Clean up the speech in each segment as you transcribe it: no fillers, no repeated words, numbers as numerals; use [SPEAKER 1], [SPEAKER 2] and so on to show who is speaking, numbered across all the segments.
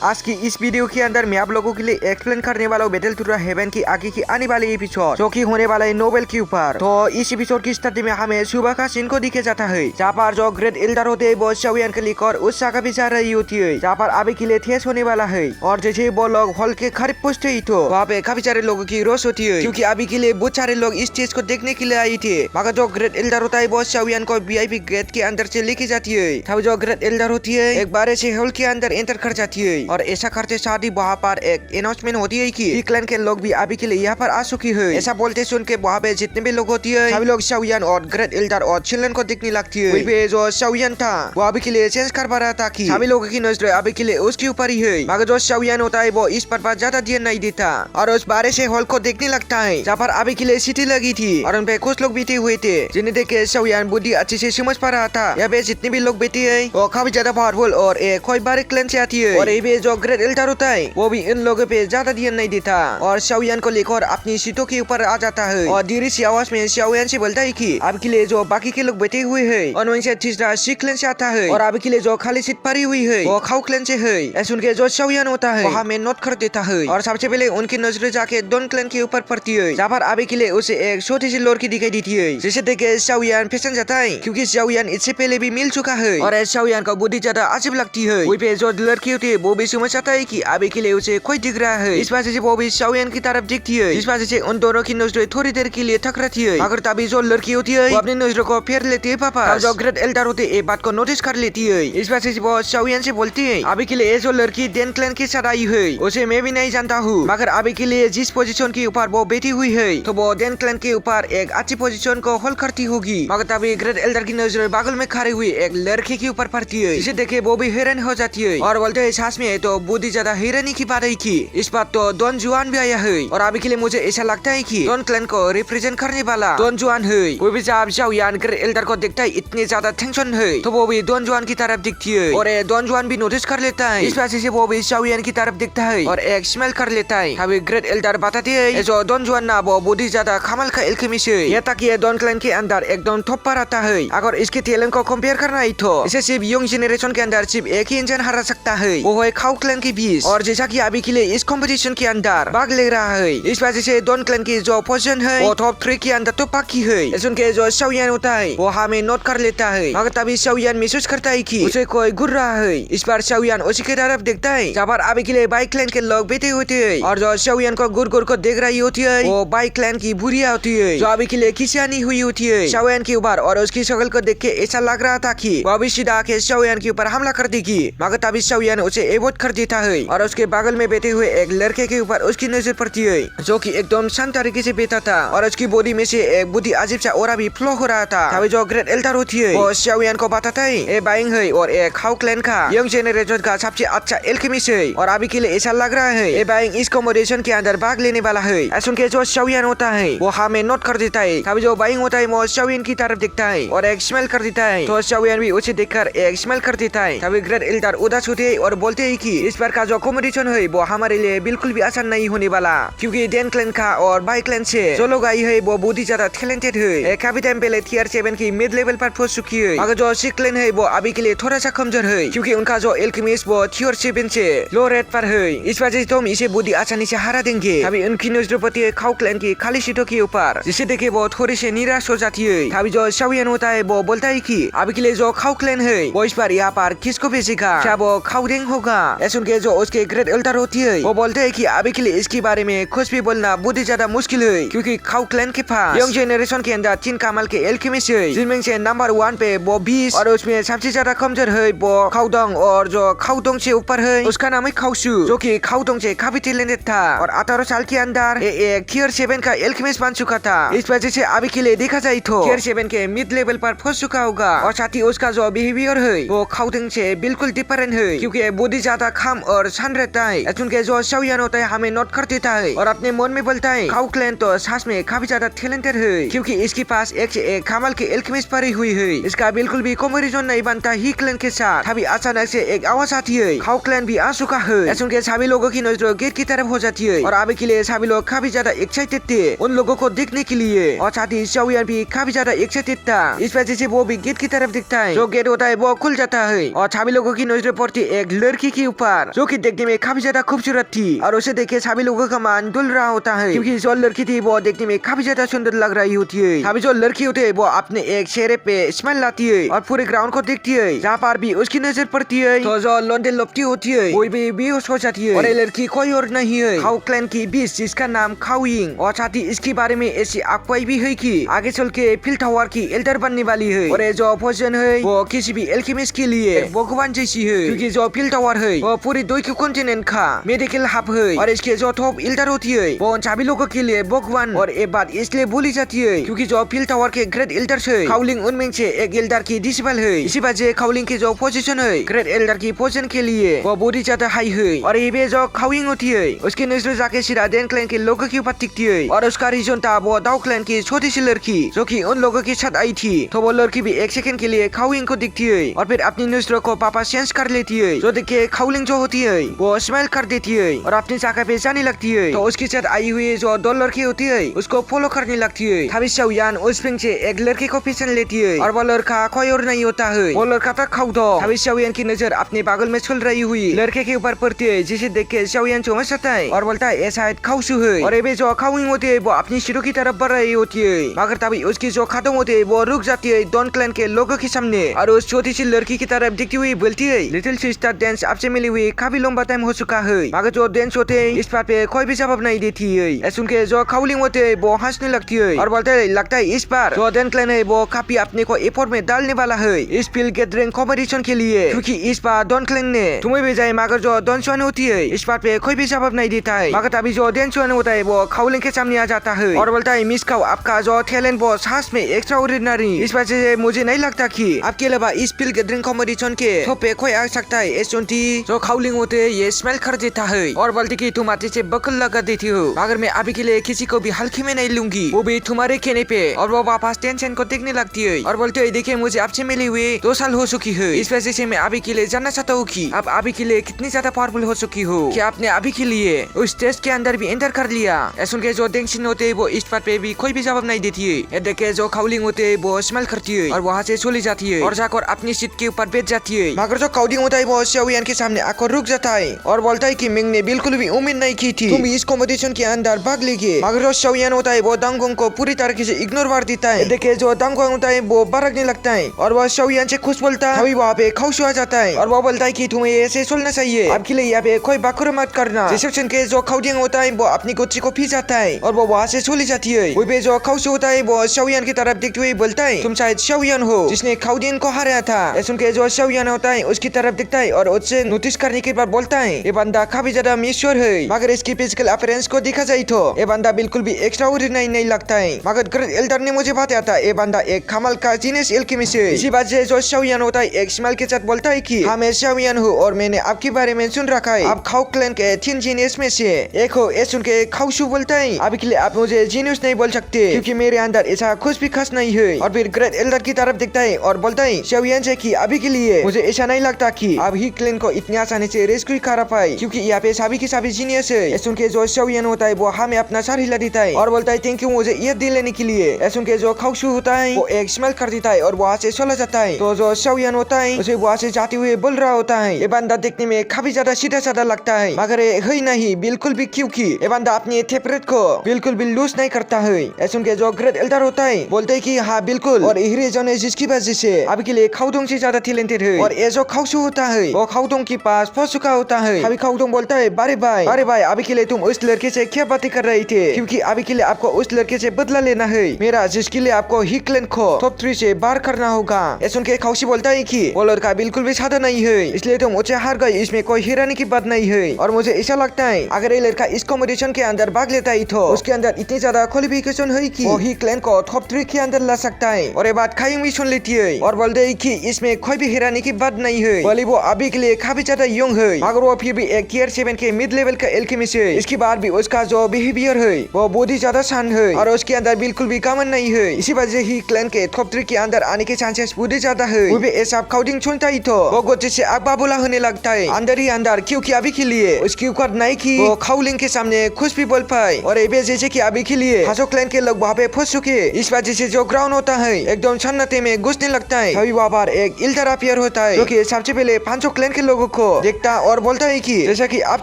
[SPEAKER 1] आज की इस वीडियो के अंदर मैं आप लोगों के लिए एक्सप्लेन करने वाला हूँ बैटलफील्ड हेवन की आगे की आने वाले एपिसोड जो कि होने वाला है नोबेल के ऊपर। तो इस एपिसोड की स्टार्टिंग में हमें सुबह का सीन को दिखे जाता है जहाँ पर जो ग्रेट एल्डर होते हैं वो शाओयान के लेकर उस जगह भी जा रही होती है जहाँ पर अभी के लिए ठेस होने वाला है। और जैसे वो लोग हॉल के करीब पहुंचते ही तो वहाँ पे काफी सारे लोगों की रोश होती है क्योंकि अभी के लिए बहुत सारे लोग इस चीज को देखने के लिए आए थे। मगर जो ग्रेट एल्डर होता है वो शाओयान को वीआईपी गेट के अंदर से लेके जाती है। तब जो ग्रेट एल्डर होती है एक बार से हॉल के अंदर एंटर कर जाती है और ऐसा करते साथ ही वहाँ पर एक अनाउंसमेंट होती है कि क्लैन के लोग भी अभी के लिए यहाँ पर आ चुकी है। ऐसा बोलते सुन के वहाँ पे जितने भी लोग होती है सभी लोग शाओयान और ग्रेट एल्डर और चिल्ड्रन को देखने लगती है। वहीं पे जो शाओयान था वो अभी के लिए चेंज कर पा रहा था कि सभी लोगों की नजर अभी के लिए उसके ऊपर ही है। मगर जो शाओयान होता है वो इस पर ज्यादा ध्यान नहीं देता और उस बारे से हॉल को देखने लगता है जहाँ पर अभी के लिए सीटी लगी थी और उन पे कुछ लोग बैठे हुए थे जिन्हें देख के शाओयान बुद्धि अच्छे से समझ पा रहा था। यहाँ पे जितने भी लोग बैठे है वो काफी ज्यादा पावरफुल और एक कोई बारे क्लैन से आती है। और ये भी जो ग्रेट एल्डर होता है वो भी इन लोगों पे ज्यादा ध्यान नहीं देता और शाओयान को लेकर अपनी सीटों के ऊपर आ जाता है और धीरे सी आवाज में शाओयान से बोलता है कि अब के लिए जो बाकी के लोग बैठे हुए हैं और उनसे तीसरा सी क्लैन से आता है और अब के लिए जो खाली सीट पड़ी हुई है वो खाओ क्लैन से है। सुन के जो शाओयान होता है वो हमें नोट कर देता है और सबसे पहले उनकी नजर जाके डॉन क्लैन के ऊपर पड़ती है जहाँ पर अभी के लिए उसे एक छोटी सी लड़की दिखाई देती है जिसे देख के शाओयान फैशन जाता है क्योंकि शाओयान इससे पहले भी मिल चुका है और शाओयान का बुद्धि ज्यादा अजीब लगती है। वही पे जो लड़की होती है वो भी समझ जाता है कि अभी के लिए उसे कोई दिख रहा है। इस वजह से वो भी शाओयान की तरफ देखती है इस वजह से उन दोनों की नजरें थोड़ी देर के लिए टकराती है। मगर तभी जो लड़की होती है वो अपनी नजरों को फेर लेती है पापा। जो ग्रेट एल्डर होते हैं बात को नोटिस कर लेती है इस वजह से वो शाओयान से बोलती है अभी के लिए जो लड़की डैन क्लैन के साथ आई है उसे मैं भी नहीं जानता हूँ मगर अभी के लिए जिस पोजीशन के ऊपर वो बैठी हुई है तो वो डैन क्लैन के ऊपर एक अच्छी पोजीशन को होल्ड करती होगी। मगर तभी ग्रेट एल्डर की नजर बगल में खड़े हुई एक लड़के के ऊपर पड़ती है जिसे देखे वो भी हैरान हो जाती है और बोलते है सास में तो बुद्धि ज्यादा हैरानी की बात है कि इस बात तो डॉन जुआन भी आया है और अभी के लिए मुझे ऐसा लगता है कि डॉन क्लैन को रिप्रेजेंट करने वाला डॉन जुआन है। वो भी जब शाओयान ग्रेट एल्डर को देखता है इतने ज्यादा टेंशन है तो वो भी डॉन जुआन की तरफ दिखती है और डॉन जुआन भी नोटिस कर लेता है इस वजह से वो भी शाओयान की तरफ देखता है और एक स्मेल कर लेता है। अभी ग्रेट एल्डर बताते है जो डॉन जुआन ना वो बुद्धि ज्यादा कमाल का एल्केमिस्ट है ये ताकि डॉन क्लैन के अंदर एकदम टॉप पर आता है। अगर इसके टैलेंट को कंपेयर करना है तो इसे सिर्फ यंग जनरेशन के अंदर सिर्फ एक ही इंसान हरा सकता है वो है खाओ क्लैन के बीच और जैसा कि अभी के लिए इस कंपटीशन के अंदर भाग ले रहा है इस वजह से डॉन क्लैन की जो पोजीशन है वो टॉप 3 के अंदर तो पक्की है। सुन के जो शाओयान होता है वो हमें नोट कर लेता है मगर तभी शाओयान महसूस करता है कि उसे कोई घूर रहा है। इस बार शाओयान उसी की तरफ देखता है जहाँ पर अभी के लिए बाई क्लैन के लोग बैठे होते हैं और जो शाओयान को घूर घूर को देख रही होती है वो बाई क्लैन की बुढ़िया होती है जो अभी के लिए खिसियानी हुई होती है शाओयान के ऊपर और उसकी शक्ल को देख के ऐसा लग रहा था कि वो अभी सीधा आके शाओयान के ऊपर हमला कर देगी। मगर तभी शाओयान उसे एवॉइड कर देता है और उसके बगल में बैठे हुए एक लड़के के ऊपर उसकी नजर पड़ती है जो कि एकदम शांत तरीके से बैठा था और उसकी बॉडी में से एक बुद्धि अजीब सा ऑरा भी फ्लो हो रहा था। तभी जो ग्रेट एल्डर होती है वो शाओयान को बताता है ये बाइंग है और एक खाओ क्लैन का यंग जनरेशन का सबसे अच्छा एल्केमिस्ट है और अभी के लिए ऐसा लग रहा है ये बाइंग इस कॉम्पिटिशन के अंदर भाग लेने वाला है। सुन के जो शाओयान होता है वो हमें नोट कर देता है। तभी जो बाइंग होता है वो शाओयान की तरफ देखता है और एक स्मेल कर देता है तो शाओयान भी उसे देखकर एक स्मेल कर देता है। तभी ग्रेट एल्डर उदास होते हैं और बोलते हैं कि इस बार का जो कॉम्पिटिशन है वो हमारे लिए बिल्कुल भी आसान नहीं होने वाला क्योंकि डैन क्लैन का और बाई क्लैन से जो लोग आई है वो बहुत ही ज्यादा टैलेंटेड है। काफी टाइम पहले tier 7 की मिड लेवल पर पहुंच चुकी है मगर जो सी क्लैन है वो अभी के लिए थोड़ा सा कमजोर है क्योंकि उनका जो एल्केमिस्ट वो tier 7 से लो रेट पर है। इस वजह से तुम इसे बुद्धि आसानी से हरा देंगे। अभी उनकी नजर पड़ती है खाओ क्लैन की खाली सीटों के ऊपर जिसे देखे वो थोड़ी से निराश हो जाती है। अभी जो शाओयान होता है वो बोलता है कि अभी के लिए जो खाओ क्लैन है वो इस बार यहाँ पर किसको भेजेगा क्या वो खाओ डेंग होगा। सुन के जो उसके ग्रेट एल्डर होती है वो बोलते है कि अभी के लिए इसके बारे में कुछ भी बोलना बहुत ही ज्यादा मुश्किल है क्योंकि खाओ क्लैन के पास यंग जनरेशन के अंदर 3 कमाल के एल्केमिस्ट है जिनमें से नंबर 1 पे वो 20 और उसमें सबसे ज्यादा कमजोर है वो खाओडोंग और जो खाओडोंग से ऊपर है उसका नाम है खाओशु जो कि खाओडोंग से काफी टैलेंटेड था और 18 साल के अंदर एक tier 7 का एल्केमिस्ट बन चुका था। इस वजह से अभी के लिए देखा जाए तो tier 7 के मिड लेवल पर पहुंच चुका होगा और साथ ही उसका जो बिहेवियर है वो खाओडोंग से बिल्कुल डिफरेंट है क्योंकि बुद्धि ज्यादा खाम और शांत रहता है। उनके जो शाओयान होता है हमें नोट कर देता है और अपने मन में बोलता है खाओ क्लैन तो सच में काफी ज्यादा टैलेंटेड है क्योंकि इसके पास एक से एक कमाल की एल्केमिस्ट पड़ी हुई है इसका बिल्कुल भी कंपैरिजन नहीं बनता ही क्लैन के साथ। अभी अचानक से एक आवाज आती है खाओ क्लैन भी आ चुका है। सुनकर सभी लोगों की नजर गेट की तरफ हो जाती है और अभी के लिए सभी लोग काफी ज्यादा एक्साइटेड थे उन लोगों को देखने के लिए और साथ ही शाओयान भी काफी ज्यादा एक्साइटेड था। इस वजह से वो भी गेट की तरफ दिखता है जो गेट होता है वो खुल जाता है और सभी लोगों की नजर पड़ती एक लड़की के ऊपर, जो कि देखने में काफी ज्यादा खूबसूरत थी। और उसे देखे सभी लोगों का मन डुल रहा होता है, क्योंकि जो लड़की थी वो देखने में काफी ज्यादा सुंदर लग रही होती है। अभी जो लड़की होती है वो अपने एक चेहरे पे स्माइल लाती है और पूरे ग्राउंड को देखती है। जहाँ पर भी उसकी नजर पड़ती है तो जो लौंडे लोपटी होती है वो भी बेहोश हो जाती है। और ये लड़की कोई और नहीं है, खाओ क्लैन की बीस, जिसका नाम खाओयिंग। और साथ ही इसके बारे में ऐसी अफवाह भी है कि आगे चल के फिल टावर की एल्डर बनने वाली है। और ये जो पोजीशन है वो किसी भी एल्केमिस्ट के लिए भगवान जैसी है, क्योंकि जो फिल टावर है वो पूरे दो कॉन्टिनेंट का मेडिकल हब है। और इसके जो टॉप एल्डर होती है वो उन सभी लोगों के लिए भगवान। और ये बात इसलिए बोली जाती है क्योंकि जो फिल टावर के ग्रेट एल्डर है खाओलिंग उनमें से एक एल्डर की डिसेबल है। इसी वजह खाओलिंग की जो पोजीशन है ग्रेट एल्डर की पोजीशन के लिए वो बहुत ज्यादा हाई है। और ये जो खाओयिंग होती है उसकी नजर जाके सीधा डेन क्लैन के लोगों के ऊपर टिकती है। और उसका रीजन था वो दाओ क्लैन की छोटी सी लड़की जो कि उन लोगों के साथ आई थी। तो वो लड़की भी एक सेकंड के लिए खाओयिंग को दिखती है और फिर अपनी नजरों को पापा सेंस कर लेती है। जो देख के खाओलिंग जो होती है वो स्माइल कर देती है और अपनी जगह पे जाने लगती है। तो उसके साथ आई हुई जो दो लड़की होती है उसको फॉलो करने लगती है। तभी शाओयान उस पिंग से एक लड़के को पीछे लेती है और वो लड़का कोई और नहीं होता है, वो लड़का था खाओ दो। तभी शाओयान की नजर अपने बागल में चल रही हुई लड़के के ऊपर पड़ती है, जिसे देख के शाओयान चौंक जाता है और बोलता है ये शायद खाओशु है। और ये जो खाओयिंग होती है वो अपनी शुरू की तरफ बढ़ रही होती है, मगर तभी उसकी जो खत्म होती है वो रुक जाती है डॉन क्लैन के लोगों के सामने। और उस छोटी सी लड़की की तरफ देखती हुई बोलती है लिटिल सिस्टर डेंस आपसे मिली हुई काफी लंबा टाइम हो चुका है, मगर जो डेंस होते हैं इस बात पे कोई भी जवाब नहीं देती है। सुन के जो खाओलिंग होते है वो हंसने लगती है और बोलते है लगता है इस बार जो डॉन क्लैन है वो काफी अपने को एफर्ट में डालने वाला है इस फील्ड गैदरिंग कॉम्पिटिशन के लिए, क्योंकि इस बार डॉन क्लैन ने तुम्हें भेजा। मगर जो डॉन स्वान होती है इस बात पे कोई भी जवाब नहीं देता है। मगर तभी जो डॉन स्वान होता है वो खाओलिंग के सामने आ जाता है और बोलता है मिस खाओ आपका जो टैलेंट वो सांस में एक्स्ट्रा ऑर्डिनरी, इस वजह से मुझे नहीं लगता कि आपके अलावा इस फील्ड गैदरिंग कॉम्पिटिशन के टॉप पे कोई आ सकता है। ये सुनती जो खाओलिंग होते है ये स्माइल कर देता है और बोलती कि तुम आते से बकल लगा देती हो, मगर मैं अभी के लिए किसी को भी हल्के में नहीं लूंगी, वो भी तुम्हारे कहने पे। और वो वापस टेंशन को देखने लगती है और बोलते है देखिए मुझे आपसे मिले हुए 2 साल हो चुकी है, इस वजह से मैं अभी के लिए जानना चाहता हूँ कि आप अभी के लिए कितनी ज्यादा पावरफुल हो चुकी हो, कि आपने अभी के लिए उस टेस्ट के अंदर भी एंटर कर लिया। सुन के जो डेंगशिन होते है वो इस बात पे भी कोई भी जवाब नहीं देती है। ये देख के जो खाओलिंग होते है वो स्माइल करती है और वहाँ से चली जाती है और जाकर अपनी सीट के ऊपर बैठ जाती है। मगर जो खाओलिंग होता है वो शाओयान के सामने आकर रुक जाता है और बोलता है कि मिंग ने बिल्कुल भी उम्मीद नहीं की थी तुम इस कॉम्पिटिशन के अंदर भाग लेंगे। मगर जो शाओयान होता है वो दांगोंग को पूरी तरीके से इग्नोर कर देता है। देखे जो दांगोंग होता है वो भड़कने लगता है और वो शाओयान से खुश बोलता है, वहाँ पे खाओशु आ जाता है और वो बोलता है कि तुम्हें ऐसे चलना चाहिए, आपके लिए यहाँ पे कोई बकरा मत करना। रिसेप्शन के जो खाओलिंग होता है वो अपनी कुर्सी को पी जाता है और वो वहाँ से चली जाती है। वही पे जो खाओशु होता है वो शाओयान की तरफ देखते हुए बोलता है तुम शायद शाओयान हो जिसने खाओलिंग को हराया था। सुन के जो शाओयान होता है उसकी तरफ दिखता है और उससे नोटिस करने के बाद बोलता है ये बंदा काफी ज्यादा मिश्योर है, मगर इसकी फिजिकल अपीयरेंस को देखा जाए तो ये बंदा बिल्कुल भी एक्स्ट्रा ऑर्डिनरी नहीं लगता है। मगर ग्रेट एल्डर ने मुझे बताया था ये बंदा एक कमाल का जीनियस एल्केमिस्ट है। इसी बात से जो शाओयान होता है एक स्माइल के साथ बोलता है कि हाँ मैं शाओयान हूँ और मैंने आपके बारे में सुन रखा है, आप खाओ क्लैन के 3 जीनियस में से एक हो। ये सुन के खाओशु बोलता है अभी के लिए आप मुझे जीनियस नहीं बोल सकते क्योंकि मेरे अंदर ऐसा कुछ भी खास नहीं है। और फिर ग्रेट एल्डर की तरफ देखता है और बोलता है शाओयान से कि अभी के लिए मुझे ऐसा नहीं लगता कि आप ही क्लैन को इतनी आसानी से रेस्क्यू कर पाए, क्योंकि यहाँ पे सभी के सभी जीनियस है। सुन के जो शाओयान होता है वो हमें अपना सर हिला देता है और बोलता है थैंक यू मुझे ये दे लेने के लिए। सुन के जो खाओशु होता है वो एक स्माइल कर देता है और वहाँ से चला जाता है। तो जो शाओयान होता है उसे वहाँ से जाते हुए बोल रहा होता है ये बंदा देखने में काफी ज्यादा सीधा साधा लगता है, मगर है नहीं बिल्कुल भी, क्योंकि ये बंदा अपने टेपरेट को बिल्कुल भी लूज नहीं करता है। सुन के जो ग्रेट एल्डर होता है बोलते है कि हाँ बिल्कुल, और यही रीजन है जिसकी वजह से अभी के लिए खाओदोंग से ज्यादा टैलेंटेड है। और ये जो खाओशु होता है वो खाओदोंग के पास फंस चुका होता है। अभी खाओदोंग बोलता है अरे भाई अभी के लिए तुम उस लड़के से क्या बातें कर रहे थे, क्योंकि अभी के लिए आपको उस लड़के से बदला लेना है मेरा, जिसके लिए आपको ही क्लैन को टॉप 3 से बाहर करना होगा। ये सुन के खाओशु बोलता है कि वो लड़का बिल्कुल भी सादा नहीं है, इसलिए तुम मुझे हार गए, इसमें कोई हैरानी की बात नहीं है। और मुझे ऐसा लगता है अगर ये लड़का इस कॉम्पिटिशन के अंदर भाग लेता है तो उसके अंदर इतनी ज्यादा क्वालिफिकेशन है कि वो ही क्लैन को टॉप 3 के अंदर ला सकता है। और ये बात खाइंग भी सुन लेती है और बोलते है कि इसमें कोई भी हैरानी की बात नहीं है, बोले वो अभी के लिए काफी ज्यादा यंग है, मगर वो फिर भी एक टियर 7 के मिड लेवल का एल्केमिस्ट है। इसके बाद भी उसका जो बिहेवियर है वो बहुत ही ज्यादा शान है और उसके अंदर बिल्कुल भी कमन नहीं है। इसी वजह ही क्लैन के टॉप 3 के अंदर आने के चांसेस बहुत ज्यादा है। वो भी ऐसा खाओदिंग सुनता ही तो वो गुस्से से अब्बा बोला होने लगता है अंदर ही अंदर, क्योंकि अभी के लिए उसकी औकात नहीं कि वो खाओलिंग के सामने कुछ भी बोल पाए। और ये जैसे कि अभी के लिए हासो क्लैन के लोग वहाँ पे फंस चुके, इस वजह से जो ग्राउंड होता है एकदम सन्नाटे में घुसने लगता है। अभी वहाँ पर एक इल्डर अपीयर होता है जो कि सबसे पहले 500 क्लैन के लोगों को देखता और बोलता है कि जैसा कि आप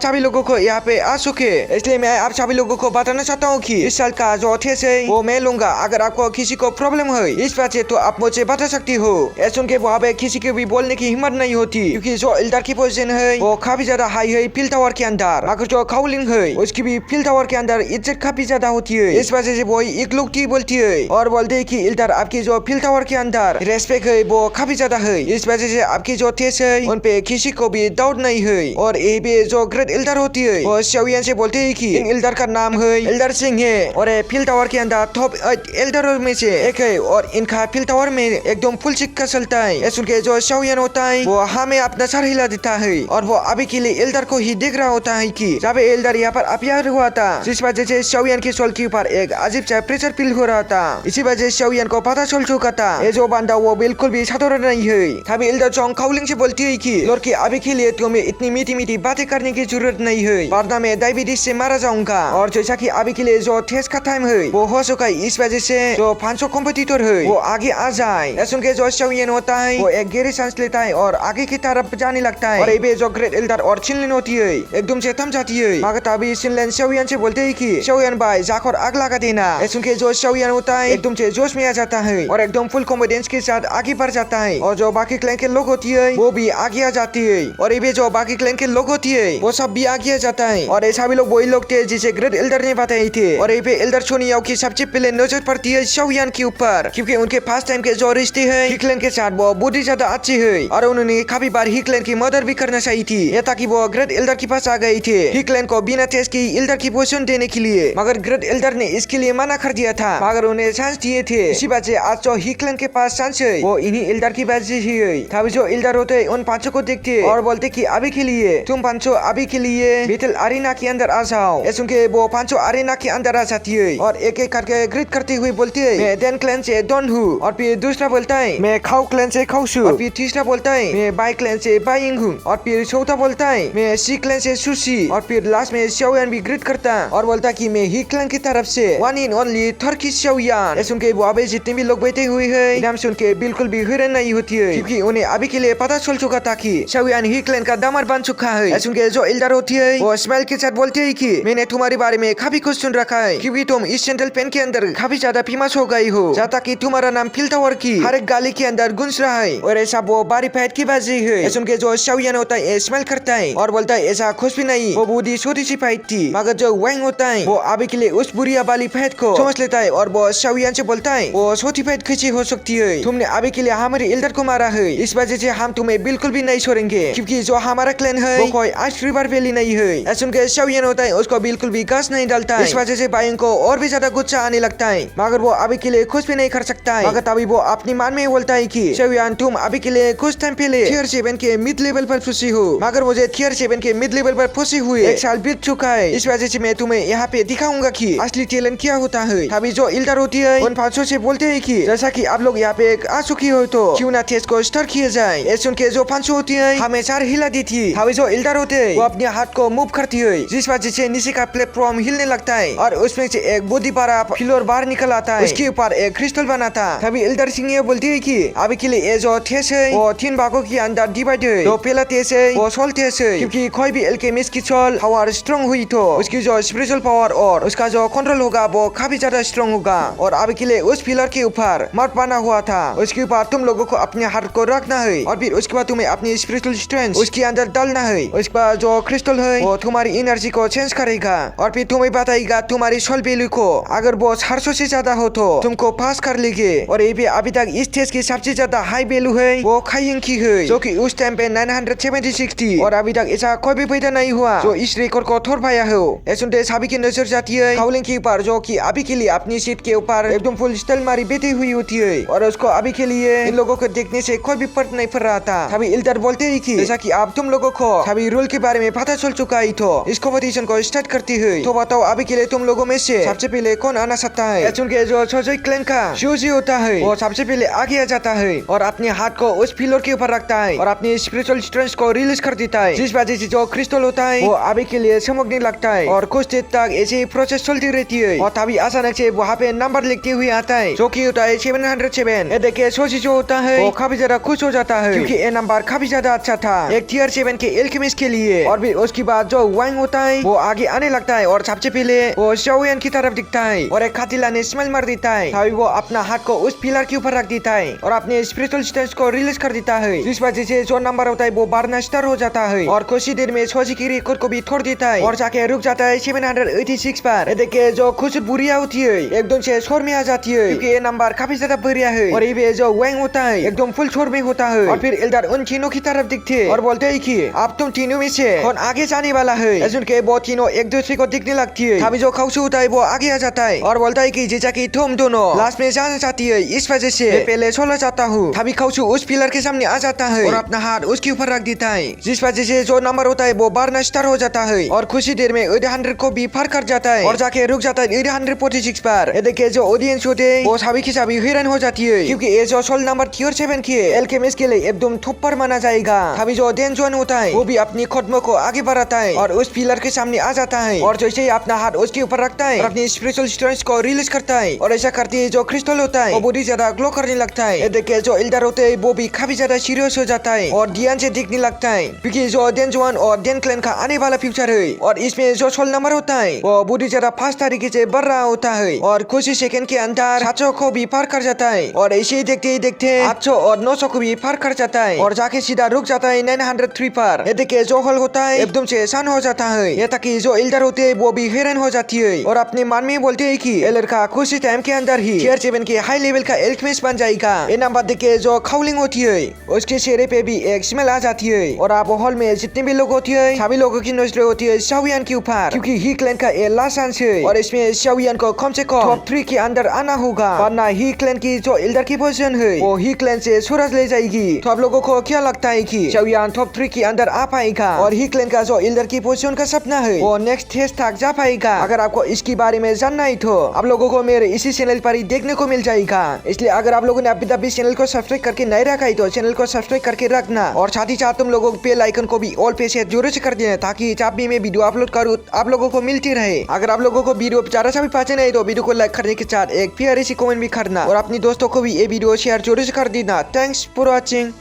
[SPEAKER 1] सभी लोगों को यहाँ पे आ चुके, इसलिए मैं आप सभी लोगों को बताना चाहता हूँ कि इस साल का जो टेस्ट है वो मैं लूंगा। अगर आपको किसी को प्रॉब्लम है इस बात से तो आप मुझे बता सकती हो। ऐसा सुन के वहाँ पे किसी के भी बोलने की हिम्मत नहीं होती, क्योंकि जो एल्डर की पोजीशन है वो काफी ज्यादा हाई है फील्ड टावर के अंदर। मगर जो काउलिंग है उसकी भी फील्ड टावर के अंदर इज्जत काफी ज्यादा होती है। इस वजह से वो एक लोग की बोलती है और बोलते है कि एल्डर आपकी जो फील्ड टावर के अंदर रेस्पेक्ट है वो काफी ज्यादा है। इस वजह से आपकी जो टेस्ट है उन पे किसी को भी डाउट नहीं है। और ये भी जो ग्रेट एल्डर होती है वो शाओयान से बोलते है कि एल्डर का नाम है एल्डर सिंह है और फील्ड टावर के अंदर टॉप 8 एल्डर में से एक है और इनका फील्ड टावर में एकदम फुल सिक्का चलता है। ये सुन के जो शाओयान होता है वो हमें अपना सर हिला देता है और वो अभी के लिए एल्डर को ही देख रहा होता है कि जब एल्डर यहाँ पर अपियर हुआ था, जिस वजह से शाओयान की सोल के ऊपर एक अजीब सा प्रेशर फील हो रहा था। इसी वजह से शाओयान को पता चल चुका था ये जो बंदा वो बिल्कुल भी साधारण नहीं है। तभी एल्डर चोंग काउलिंग से बोलती है कि लड़की अभी के लिए तुम्हें इतनी मीठी मीठी बातें करने की जरूरत नहीं है, वरना मैं डायबिटीज से मारा जाऊंगा। और जैसा कि अभी के लिए जो टेस्ट का टाइम है वो हो चुका है, इस वजह से जो 500 कॉम्पिटिटर है वो आगे आ जाए। सुन के जो शाओयान होता है वो एक गहरी सांस लेता है और आगे की तरफ जाने लगता है। और ये जो ग्रेट एल्डर और चिनलिन होती है एकदम से थम जाती है। मगर तभी चिनलिन शाओयान से बोलते है कि शाओयान भाई जाकर आग लगा देना। सुन के जो शाओयान होता है एकदम से जोश में आ जाता है और एकदम फुल कॉन्फिडेंस के साथ आगे बढ़ जाता है। और जो बाकी क्लैन के लोग होती है वो भी आगे आ जाती है और ये जो बाकी क्लैन के लोग होती है वो सब भी आगे आ जाता है। और ऐसा भी लोग वही लोग थे जिसे ग्रेट एल्डर ने बताए थे। और ये एल्डर छोनियाओ की सबसे पहले नजर पड़ती है शाओयान के ऊपर, क्योंकि उनके फर्स्ट टाइम के जो रिश्ते है हिकलैन के साथ वो बहुत ही ज्यादा अच्छे है और उन्होंने काफी बार हिकलैन की मदद भी करना चाहिए थी, ये ताकि वो ग्रेट एल्डर के पास आ गए थे हिकलैन को बिना टेस्ट की एल्डर की पोजीशन देने के लिए। मगर ग्रेट एल्डर ने इसके लिए मना कर दिया था, मगर उन्हें चांस दिए थे। इसी वजह से आज जो हिकलैन के पास चांस है वो इन्हीं एल्डर की वजह से ही है। तभी जो एल्डर होते उन पांचों को देखते और बोलते कि अभी के लिए तुम पांचों अभी के लिए बैटल अरेना के अंदर आ जाओ। ऐसे उनके वो पांचों अरेना के अंदर आ जाती है और एक एक करके ग्रीट करते हुए बोलती है मैं डेन क्लैन से डॉन हूँ। और फिर दूसरा बोलता है मैं खाओ क्लैन से खाउशु। और फिर तीसरा बोलता है मैं बाई क्लैन से बाइंग हूँ। और फिर चौथा बोलता है मैं सी क्लैन से सुशी। और फिर लास्ट में शाओयान भी ग्रीट करता और बोलता कि मैं ही क्लैन की तरफ से वन इन ओनली टर्किश शाओयान। सुन के वो जितने भी लोग बैठे हुए हैं नाम सुन के बिल्कुल भी हैरान नहीं होती है, क्योंकि उन्हें अभी के लिए पता चल चुका था कि शाओयान ही क्लैन का दामाद बन चुका है। सुन के जो एल्डर होती है वो स्माइल के साथ बोलती है कि मैंने तुम्हारे बारे में काफी कुछ सुन रखा है, क्योंकि तुम इस सेंट्रल पेन के अंदर काफी ज्यादा फेमस हो गई हो, जहाँ तक कि तुम्हारा नाम फील्ड टावर की हर एक गाली के अंदर गूंज रहा है। और ऐसा वो बारी फाइट की वजह है। सुन के जो शाओयान होता है स्माइल करता है और बोलता है ऐसा कुछ भी नहीं, वो बूढ़ी छोटी सी फाइट थी। मगर जो वांग होता है वो अभी के लिए उस बुरी वाली फाइट को समझ लेता है और वो शाओयान से बोलता है वो छोटी फाइट कैसी हो सकती है, तुमने अभी के लिए हमारे एल्डर को मारा है, इस वजह से हम तुम्हें बिल्कुल भी नहीं छोड़ेंगे, क्योंकि जो हमारा क्लैन है वो कोई आज रिवर वैली नहीं है। सुन के शाओयान होता है उसको बिल्कुल भी घास नहीं डालता है। इस वजह से बाइंग को और भी ज्यादा गुस्सा आने लगता है, मगर वो अभी के लिए कुछ भी नहीं कर सकता है। मगर तभी वो अपनी मान में बोलता है कि शाओयान तुम अभी के लिए कुछ टाइम पहले Tier 7 के मिड लेवल पर फंसी हो, मगर मुझे Tier 7 के मिड लेवल पर फंसी हुए 1 साल बीत चुका है। इस वजह से मैं तुम्हें यहाँ पे दिखाऊंगा कि असली टैलेंट क्या होता है। तभी जो एल्डर होती है उन पांचों से बोलते हैं कि जैसा कि आप लोग यहाँ पे आ चुकी हो तो क्यों ना टेस्ट को स्टार्ट किया जाए। ये सुन के जो पांचों होती है हमें चार हिला दी थी। तभी जो एल्डर होते हैं वो अपने हाथ को मूव करती है, जिस वजह से नीचे का प्लेटफॉर्म हिलने लगता है और उसमें से एक बहुत ही बड़ा फ्लोर बाहर निकल आता है, उसके ऊपर एक क्रिस्टल बना था। तभी एल्डर सिंह ये बोलती है कि अभी के लिए ये जो टेस्ट है वो 3 भागों के अंदर डिवाइड है। तो पहला टेस्ट है वो सोल टेस्ट है, क्योंकि कोई भी एल्केमिस्ट की सोल पावर स्ट्रॉन्ग हुई तो उसकी जो स्पिरिचुअल पावर और उसका जो कंट्रोल होगा वो काफी ज्यादा स्ट्रॉन्ग होगा। और अभी के लिए उस पिलर के ऊपर मर्द बना हुआ था, उसके ऊपर तुम लोगों को अपने हाथ को रखना है और फिर उसके बाद तुम्हें अपनी स्पिरिचुअल स्ट्रेंथ उसके अंदर डालना है। उसके बाद जो क्रिस्टल है वो तुम्हारी एनर्जी को चेंज करेगा और फिर तुम्हें बताएगा तुम्हारी सोल वैल्यू को। अगर वो 400 से ज्यादा हो तो तुमको पास कर लेंगे। और ये भी अभी तक इस टेस्ट की सबसे ज्यादा हाई वैल्यू है वो खाइंग की है, जो कि उस टाइम पे 976 थी और अभी तक ऐसा कोई भी पैदा नहीं हुआ जो इस रिकॉर्ड को तोड़ पाया हो। सुनते सभी की नजर जाती है काउलिंग के ऊपर, जो कि अभी के लिए अपनी सीट के ऊपर एकदम फुल स्टाइल मारी बैठी हुई होती है और उसको अभी के लिए इन लोगों को देखने से कोई भी फर्क नहीं पड़ रहा था। तभी एल्डर बोलते हैं कि जैसा कि आप तुम लोगों को सभी रूल के बारे में पता चल चुका है तो इस कॉम्पिटिशन को स्टार्ट करती है। तो बताओ अभी के लिए तुम लोगों में से सबसे पहले कौन आना सकता है। सुन के जो छोटे क्लैन का शूजी होता है वो सबसे पहले आगे आ जाता है और अपने हाथ को उस पिलर के ऊपर रखता है और अपनी स्पिरिचुअल स्ट्रेंथ को रिलीज कर देता है, जिस वजह से जो क्रिस्टल होता है वो अभी के लिए चमकने लगता है और कुछ देर तक ऐसे ही प्रोसेस चलती रहती है। और तभी अचानक से वहाँ पे नंबर लिखते हुए आता है जो कि होता है 707। ये देखिए सोची जो होता है वो काफी ज्यादा खुश हो जाता है, क्योंकि ये नंबर काफी ज्यादा अच्छा था। एक tier 7 के एल्केमिस्ट के लिए। और फिर उसके बाद जो वांग होता है वो आगे आने लगता है और सबसे पहले वो शाओयान की तरफ दिखता है और एक कातिला ने स्मेल मार देता है। तभी वो अपना हाथ को उस पिलर के ऊपर रख देता है और अपने स्पिरिचुअल स्टेंस को रिलीज कर देता है, जिस वजह से जो नंबर होता है वो बढ़ना स्टार्ट हो जाता है और कुछ ही देर में सोची की रिकॉर्ड को भी छोड़ देता है और जाके रुक जाता है 786 पर। देख के जो खुश बुरिया होती है एकदम से शोर में आ जाती है क्योंकि ये नंबर काफी ज्यादा बढ़िया है। और ये जो वांग होता है एकदम फुल शोर में होता है और फिर एल्डर उन तीनों की तरफ दिखते और बोलते है कि अब तुम तीनों में से कौन आगे जाने वाला है। सुन के वो तीनों एक दूसरे को दिखने लगती है। तभी जो खाउसू होता है वो आगे आ जाता है और बोलता है कि जैसा कि तुम दोनों लास्ट में जाना चाहती है इस वजह से मैं पहले सोना चाहता हूँ। तभी खाउसू उस पिलर के सामने आ जाता है और अपना हाथ उसके ऊपर रख देता है, जिस वजह से जो नंबर होता है वो बढ़ना स्टार्ट हो जाता है और कुछ ही देर में 800 को भी पार कर जाता है और जाके रुक जाता है 846 पर। ये देखे जो ऑडियंस होते हैं वो सभी की सभी हैरान हो जाती है क्योंकि ये जो सोल नंबर tier 7 के एल्केमिस्ट के लिए एकदम थप्पड़ माना जाएगा। तभी जो देन जोन होता है वो भी अपनी कदमों को आगे बढ़ाता है और उस पिलर के सामने आ जाता है और जैसे ही अपना हाथ उसके ऊपर रखता है और अपनी स्पिरिचुअल स्ट्रेंथ को रिलीज करता है और ऐसा करते ही जो क्रिस्टल होता है वो बहुत ज्यादा ग्लो करने लगता है। ये देखे जो एल्डर होते हैं वो भी काफी ज्यादा सीरियस हो जाता है और ध्यान से दिखने लगता है क्योंकि जो देन जोन और देन क्लैन का आने वाला फ्यूचर है और इसमें जो सोल नंबर होता है वो बहुत ज्यादा फास्ट तरीके से बढ़ रहा होता है और कुछ ही सेकंड के अंदर 700 को भी पार कर जाता है और ऐसे ही देखते 800 और 900 को भी पार कर जाता है और जाके सीधा रुक जाता है 903 पर। ये देखिए जो हॉल होता है एकदम से आसान हो जाता है। ये ताकि जो एल्डर होते हैं वो भी हैरान हो जाती है और अपने मन में बोलते हैं कि ये लड़का कुछ ही टाइम के अंदर ही tier 7 के हाई लेवल का एल्केमिस्ट बन जाएगा। ये नंबर देख के जो खाउलिंग होती है उसके चेहरे पे भी एक स्मेल आ जाती है और आप हॉल में जितने भी लोग होती है सभी लोगों की नजर होती है शाओयान के ऊपर क्योंकि ही क्लैन का ये लास्ट चांस है और इसमें शाओयान को कम से कम टॉप 3 के अंदर आना होगा वरना ही क्लैन की जो एल्डर की पोजीशन है वो ही क्लैन से सूरज ले जाएगी। तो आप लोगों को क्या लगता है कि शाओयान टॉप 3 के अंदर आ पाएगा और ही क्लैन का जो एल्डर की पोजीशन का सपना है वो नेक्स्ट स्टेज तक जा पाएगा? अगर आपको इसके बारे में जानना है तो आप लोगों को मेरे इसी चैनल पर ही देखने को मिल जाएगा। इसलिए अगर आप लोगों ने अभी तक भी चैनल को सब्सक्राइब करके नहीं रखा है तो चैनल को सब्सक्राइब करके रखना और साथ ही साथ तुम लोगों को बेल आइकन को भी ऑल पे सेट जरूर से कर देना ताकि जब भी मैं वीडियो अपलोड करूँ आप लोगों को मिलती रहे। अगर आप लोगों को वीडियो ज्यादा से भी पसंद है तो वीडियो को लाइक करने के साथ एक प्यारी सी कमेंट भी करना और अपने दोस्तों को भी ये वीडियो शेयर जरूर से कर देना। Thanks for watching.